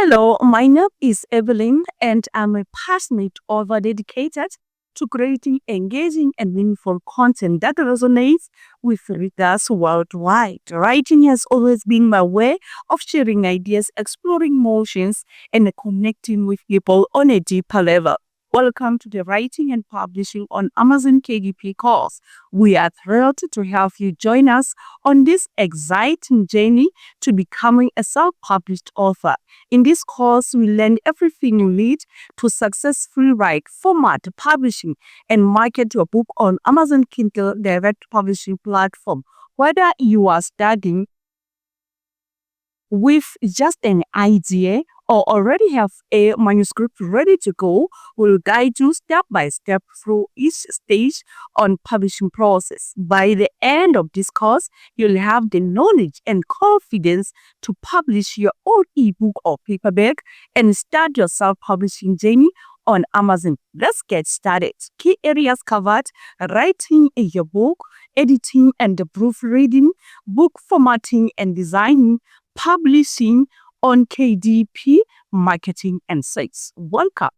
Hello, my name is Evelyn, and I'm a passionate author dedicated to creating engaging and meaningful content that resonates with readers worldwide. Writing has always been my way of sharing ideas, exploring emotions, and connecting with people on a deeper level. Welcome to the Writing and Publishing on Amazon KDP course. We are thrilled to have you join us on this exciting journey to becoming a self-published author. In this course, we learn everything you need to successfully write, format, publishing, and market your book on Amazon Kindle Direct Publishing platform. Whether you are studying with just an idea or already have a manuscript ready to go, we'll guide you step by step through each stage on publishing process. By the end of this course, you'll have the knowledge and confidence to publish your own ebook or paperback and start your self-publishing journey on Amazon. Let's get started. Key areas covered: writing your book, editing and proofreading, book formatting and designing, publishing on KDP, marketing and sales. Welcome.